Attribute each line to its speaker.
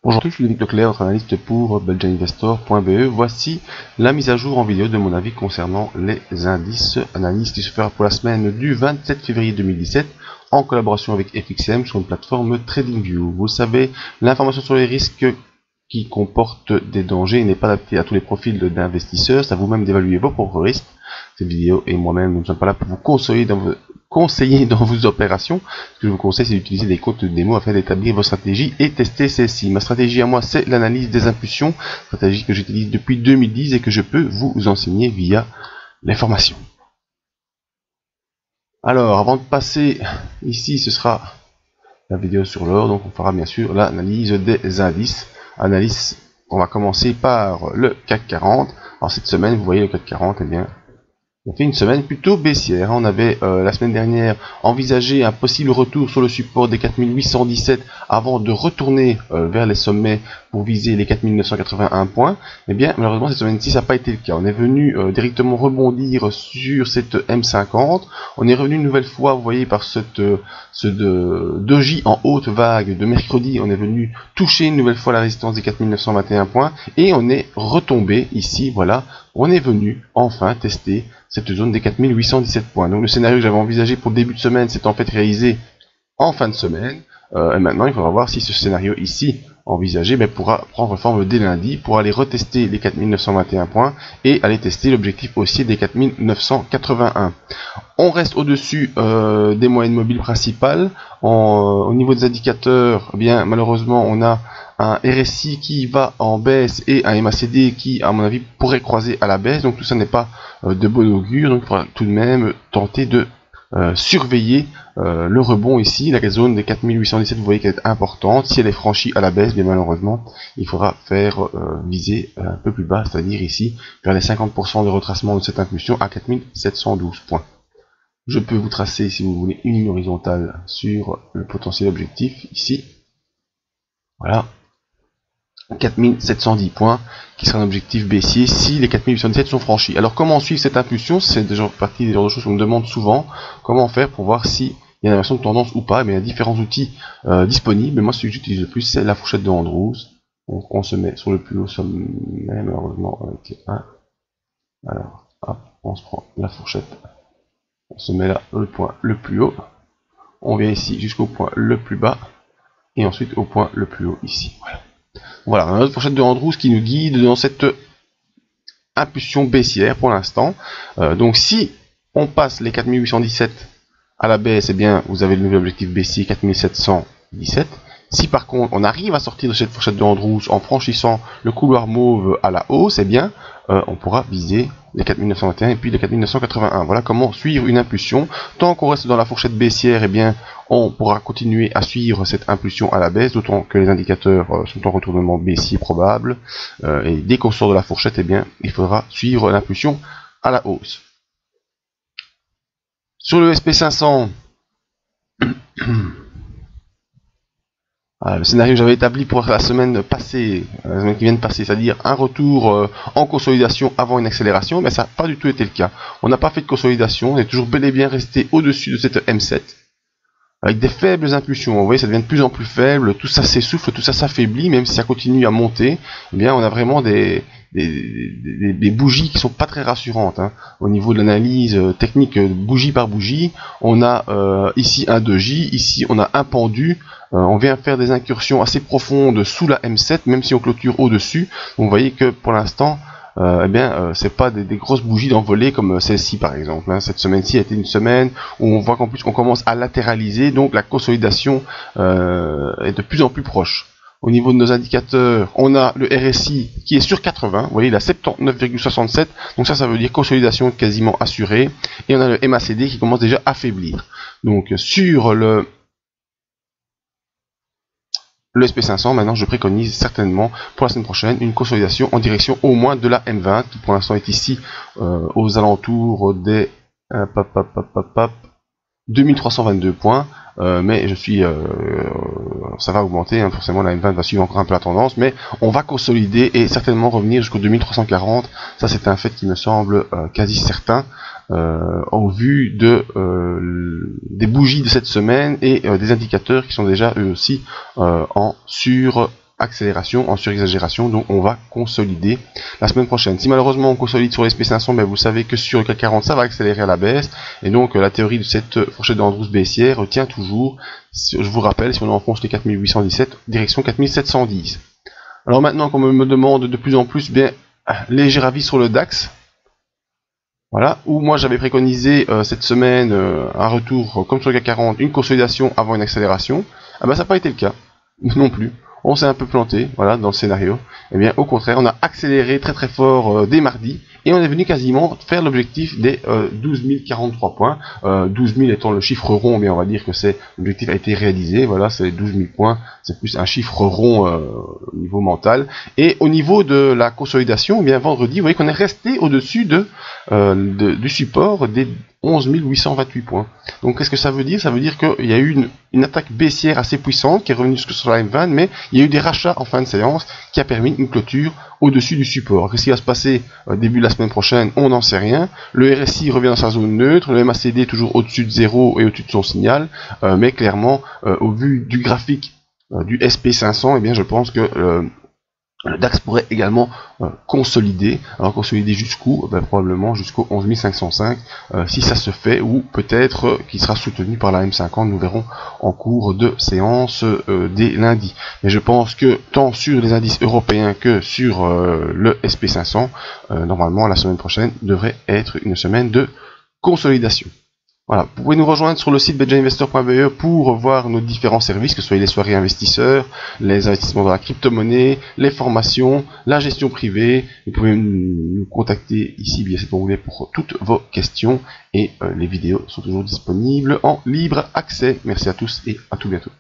Speaker 1: Bonjour à tous, je suis Ludovic Leclerc, votre analyste pour belgianinvestor.be. Voici la mise à jour en vidéo de mon avis concernant les indices. Analyse qui se fera pour la semaine du 27 février 2017 en collaboration avec FXM sur une plateforme TradingView. Vous savez, l'information sur les risques qui comporte des dangers n'est pas adaptée à tous les profils d'investisseurs. C'est à vous-même d'évaluer vos propres risques. Cette vidéo et moi-même, nous ne sommes pas là pour vous conseiller dans vos opérations. Ce que je vous conseille, c'est d'utiliser des comptes de démo afin d'établir vos stratégies et tester celles-ci. Ma stratégie à moi, c'est l'analyse des impulsions, stratégie que j'utilise depuis 2010 et que je peux vous enseigner via les formations. Alors, avant de passer ici, ce sera la vidéo sur l'or, donc on fera bien sûr l'analyse des indices. Analyse, on va commencer par le CAC 40. Alors cette semaine, vous voyez le CAC 40, eh bien, on fait une semaine plutôt baissière. On avait la semaine dernière envisagé un possible retour sur le support des 4817 avant de retourner vers les sommets pour viser les 4981 points. Eh bien, malheureusement, cette semaine-ci, ça n'a pas été le cas. On est venu directement rebondir sur cette M50. On est revenu une nouvelle fois, vous voyez, par ce doji en haute vague de mercredi. On est venu toucher une nouvelle fois la résistance des 4921 points. Et on est retombé ici, voilà. On est venu enfin tester cette zone des 4817 points. Donc le scénario que j'avais envisagé pour le début de semaine s'est en fait réalisé en fin de semaine. Et maintenant, il faudra voir si ce scénario ici envisagé pourra prendre forme dès lundi pour aller retester les 4921 points et aller tester l'objectif haussier des 4981. On reste au-dessus des moyennes mobiles principales. Au niveau des indicateurs, eh bien malheureusement, on a un RSI qui va en baisse et un MACD qui, à mon avis, pourrait croiser à la baisse. Donc tout ça n'est pas de bon augure. Donc il faudra tout de même tenter de surveiller le rebond ici. La zone des 4817, vous voyez qu'elle est importante. Si elle est franchie à la baisse, bien malheureusement, il faudra faire viser un peu plus bas, c'est-à-dire ici vers les 50% de retracement de cette impulsion à 4712 points. Je peux vous tracer, si vous voulez, une ligne horizontale sur le potentiel objectif ici. Voilà. 4710 points, qui sera un objectif baissier si les 4817 sont franchis. Alors comment suivre cette impulsion? C'est déjà partie des genres de choses qu'on me demande souvent. Comment faire pour voir s'il y a une inversion de tendance ou pas? Mais il y a différents outils disponibles. Mais moi, celui que j'utilise le plus, c'est la fourchette de Andrews. Donc on se met sur le plus haut sommet, malheureusement avec 1. Alors, hop, on se prend la fourchette. On se met là le point le plus haut. On vient ici jusqu'au point le plus bas. Et ensuite au point le plus haut ici. Voilà. Voilà, on a notre fourchette de Andrews qui nous guide dans cette impulsion baissière pour l'instant. Donc si on passe les 4817 à la baisse, eh bien vous avez le nouvel objectif baissier 4717. Si par contre on arrive à sortir de cette fourchette de Andrews en franchissant le couloir mauve à la hausse, eh bien on pourra viser les 4921 et puis les 4981. Voilà comment suivre une impulsion. Tant qu'on reste dans la fourchette baissière, eh bien on pourra continuer à suivre cette impulsion à la baisse, d'autant que les indicateurs sont en retournement baissier probable. Et dès qu'on sort de la fourchette, eh bien il faudra suivre l'impulsion à la hausse. Sur le SP500, le scénario que j'avais établi pour la semaine passée, la semaine qui vient de passer, c'est-à-dire un retour en consolidation avant une accélération, mais ça n'a pas du tout été le cas. On n'a pas fait de consolidation, on est toujours bel et bien resté au-dessus de cette M7, avec des faibles impulsions. Vous voyez, ça devient de plus en plus faible, tout ça s'essouffle, tout ça s'affaiblit, même si ça continue à monter. Eh bien, on a vraiment des bougies qui sont pas très rassurantes. Au niveau de l'analyse technique, bougie par bougie, on a ici un doji, ici on a un pendu. On vient faire des incursions assez profondes sous la M7, même si on clôture au-dessus. Vous voyez que pour l'instant, c'est pas des grosses bougies d'envolée comme celle-ci par exemple. Cette semaine-ci a été une semaine où on voit qu'en plus on commence à latéraliser, donc la consolidation est de plus en plus proche. Au niveau de nos indicateurs, on a le RSI qui est sur 80, vous voyez il a 79,67, donc ça veut dire consolidation quasiment assurée, et on a le MACD qui commence déjà à faiblir. Donc sur le SP500, maintenant je préconise certainement pour la semaine prochaine une consolidation en direction au moins de la M20 qui pour l'instant est ici aux alentours des 2322 points, mais je suis ça va augmenter, forcément la M20 va suivre encore un peu la tendance, mais on va consolider et certainement revenir jusqu'au 2340. Ça c'est un fait qui me semble quasi certain au vu des bougies de cette semaine et des indicateurs qui sont déjà eux aussi en accélération, en surexagération, donc on va consolider la semaine prochaine. Si malheureusement on consolide sur l'SP500, ben vous savez que sur le CAC 40 ça va accélérer à la baisse, et donc la théorie de cette fourchette d'Andrews baissière tient toujours. Je vous rappelle, si on enfonce les 4817, direction 4710. Alors maintenant qu'on me demande de plus en plus, bien léger avis sur le DAX. Voilà, où moi j'avais préconisé cette semaine un retour comme sur le CAC 40, une consolidation avant une accélération. Ah ben ça n'a pas été le cas, non plus. On s'est un peu planté, voilà, dans le scénario. Eh bien, au contraire, on a accéléré très très fort dès mardi, et on est venu quasiment faire l'objectif des 12 043 points. 12 000 étant le chiffre rond, mais on va dire que l'objectif a été réalisé. Voilà, c'est 12 000 points, c'est plus un chiffre rond au niveau mental. Et au niveau de la consolidation, eh bien vendredi, vous voyez qu'on est resté au-dessus du support des 11 828 points. Donc qu'est-ce que ça veut dire? Ça veut dire qu'il y a eu une attaque baissière assez puissante qui est revenue jusque sur la M20, mais il y a eu des rachats en fin de séance qui a permis une clôture au-dessus du support. Qu'est-ce qui va se passer début de la semaine prochaine? On n'en sait rien. Le RSI revient dans sa zone neutre, le MACD est toujours au-dessus de 0 et au-dessus de son signal, mais clairement, au vu du graphique du SP500, eh bien je pense que le DAX pourrait également consolider. Alors consolider jusqu'où? Ben, probablement jusqu'au 11 505 si ça se fait, ou peut-être qu'il sera soutenu par la M50. Nous verrons en cours de séance dès lundi. Mais je pense que tant sur les indices européens que sur le SP500, normalement la semaine prochaine devrait être une semaine de consolidation. Voilà, vous pouvez nous rejoindre sur le site bedjainvestor.be pour voir nos différents services, que ce soit les soirées investisseurs, les investissements dans la crypto-monnaie, les formations, la gestion privée. Vous pouvez nous contacter ici via cet onglet pour toutes vos questions, et les vidéos sont toujours disponibles en libre accès. Merci à tous et à tout bientôt.